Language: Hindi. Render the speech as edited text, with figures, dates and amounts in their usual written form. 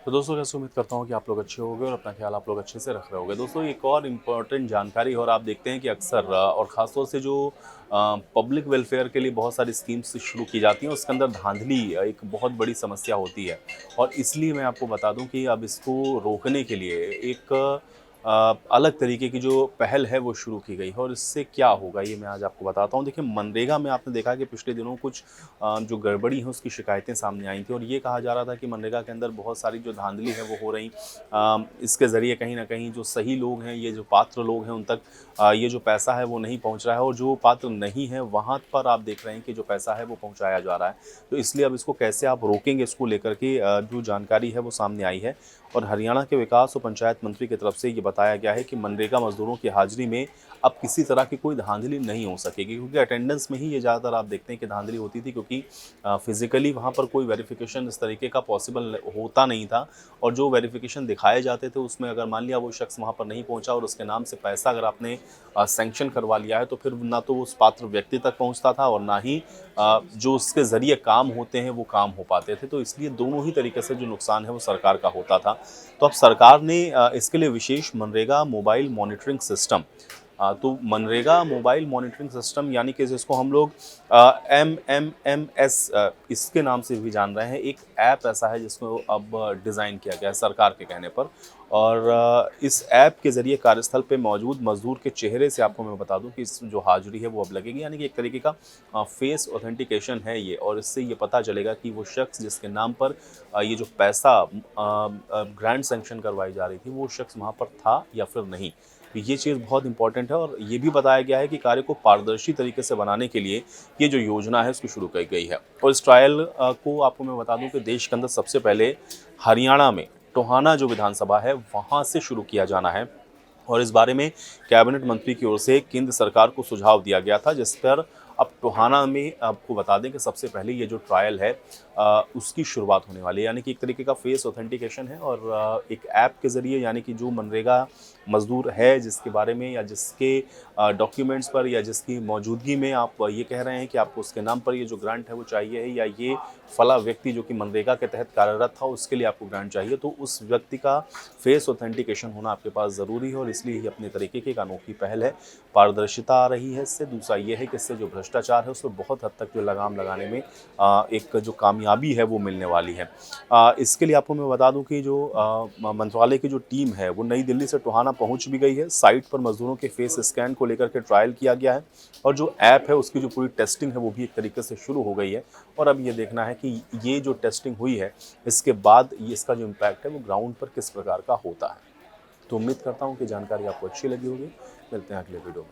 तो दोस्तों कैसे उम्मीद करता हूँ कि आप लोग अच्छे होंगे और अपना ख्याल आप लोग अच्छे से रख रहे होंगे। दोस्तों एक और इम्पॉर्टेंट जानकारी और आप देखते हैं कि अक्सर और ख़ासतौर से जो पब्लिक वेलफेयर के लिए बहुत सारी स्कीम्स शुरू की जाती हैं उसके अंदर धांधली एक बहुत बड़ी समस्या होती है। और इसलिए मैं आपको बता दूं कि अब इसको रोकने के लिए एक अलग तरीके की जो पहल है वो शुरू की गई है। और इससे क्या होगा ये मैं आज आपको बताता हूँ। देखिए मनरेगा में आपने देखा कि पिछले दिनों कुछ जो गड़बड़ी है उसकी शिकायतें सामने आई थी और ये कहा जा रहा था कि मनरेगा के अंदर बहुत सारी जो धांधली है वो हो रही। इसके ज़रिए कहीं ना कहीं जो सही लोग हैं, ये जो पात्र लोग हैं, उन तक ये जो पैसा है वो नहीं पहुंच रहा है और जो पात्र नहीं है वहाँ पर आप देख रहे हैं कि जो पैसा है वो पहुंचाया जा रहा है। तो इसलिए अब इसको कैसे आप रोकेंगे, इसको लेकर के जो जानकारी है वो सामने आई है। और हरियाणा के विकास और पंचायत मंत्री की तरफ से ये बताया गया है कि मनरेगा मजदूरों की हाजिरी में अब किसी तरह की कोई धांधली नहीं हो सकेगी, क्योंकि अटेंडेंस में ही ये ज़्यादातर आप देखते हैं कि धांधली होती थी, क्योंकि फिजिकली वहाँ पर कोई वेरिफिकेशन इस तरीके का पॉसिबल होता नहीं था। और जो वेरिफिकेशन दिखाए जाते थे उसमें अगर मान लिया वो शख्स वहाँ पर नहीं पहुँचा और उसके नाम से पैसा अगर आपने सैंक्शन करवा लिया है तो फिर ना तो उस पात्र व्यक्ति तक पहुँचता था और ना ही जो उसके ज़रिए काम होते हैं वो काम हो पाते थे। तो इसलिए दोनों ही तरीके से जो नुकसान है वो सरकार का होता था। तो अब सरकार ने इसके लिए विशेष मनरेगा मोबाइल मॉनिटरिंग सिस्टम, तो मनरेगा मोबाइल मॉनिटरिंग सिस्टम यानी कि जिसको हम लोग MMMS इसके नाम से भी जान रहे हैं, एक ऐप ऐसा है जिसको अब डिज़ाइन किया गया है सरकार के कहने पर। और इस ऐप के ज़रिए कार्यस्थल पे मौजूद मज़दूर के चेहरे से आपको मैं बता दूं कि इस जो हाजिरी है वो अब लगेगी, यानी कि एक तरीके का फेस ऑथेंटिकेशन है ये। और इससे ये पता चलेगा कि वो शख्स जिसके नाम पर ये जो पैसा ग्रांट सैंक्शन करवाई जा रही थी वो शख्स वहाँ पर था या फिर नहीं। तो ये चीज़ बहुत इंपॉर्टेंट है। और ये भी बताया गया है कि कार्य को पारदर्शी तरीके से बनाने के लिए ये जो योजना है उसकी शुरू की गई है। और इस ट्रायल को आपको मैं बता दूं कि देश के अंदर सबसे पहले हरियाणा में टोहाना जो विधानसभा है वहाँ से शुरू किया जाना है। और इस बारे में कैबिनेट मंत्री की ओर से केंद्र सरकार को सुझाव दिया गया था, जिस पर अब टोहाना में आपको बता दें कि सबसे पहले ये जो ट्रायल है उसकी शुरुआत होने वाली है। यानी कि एक तरीके का फेस ऑथेंटिकेशन है और एक ऐप के ज़रिए, यानी कि जो मनरेगा मज़दूर है जिसके बारे में या जिसके डॉक्यूमेंट्स पर या जिसकी मौजूदगी में आप ये कह रहे हैं कि आपको उसके नाम पर ये जो ग्रांट है वो चाहिए है, या ये फला व्यक्ति जो कि मनरेगा के तहत कार्यरत था उसके लिए आपको ग्रांट चाहिए, तो उस व्यक्ति का फेस ऑथेंटिकेशन होना आपके पास ज़रूरी है। और इसलिए ये अपने तरीके की एक अनोखी पहल है। पारदर्शिता आ रही है इससे। दूसरा ये है कि इससे जो भ्रष्टाचार है उसको बहुत हद तक जो लगाम लगाने में एक जो कामयाबी है वो मिलने वाली है। इसके लिए आपको मैं बता दूं कि जो मंत्रालय की जो टीम है वो नई दिल्ली से टोहाना पहुंच भी गई है। साइट पर मजदूरों के फेस स्कैन को लेकर के ट्रायल किया गया है और जो ऐप है उसकी जो पूरी टेस्टिंग है वो भी एक तरीके से शुरू हो गई है। और अब ये देखना है कि ये जो टेस्टिंग हुई है इसके बाद ये इसका जो इम्पैक्ट है वो ग्राउंड पर किस प्रकार का होता है। तो उम्मीद करता हूँ कि जानकारी आपको अच्छी लगी होगी। मिलते हैं अगले वीडियो में।